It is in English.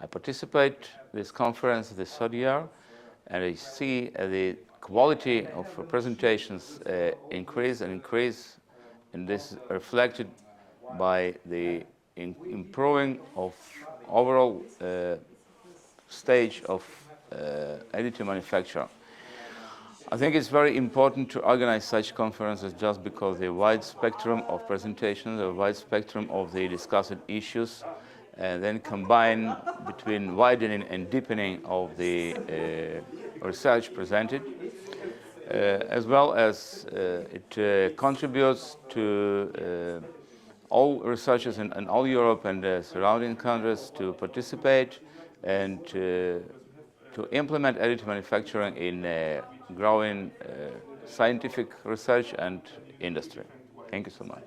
I participate in this conference this third year, and I see the quality of presentations increase, and this is reflected by the improving of overall stage of additive manufacture. I think it's very important to organize such conferences just because the wide spectrum of presentations, the wide spectrum of the discussed issues, and then combine between widening and deepening of the research presented, as well as it contributes to all researchers in all Europe and surrounding countries to participate and to implement additive manufacturing in growing scientific research and industry. Thank you so much.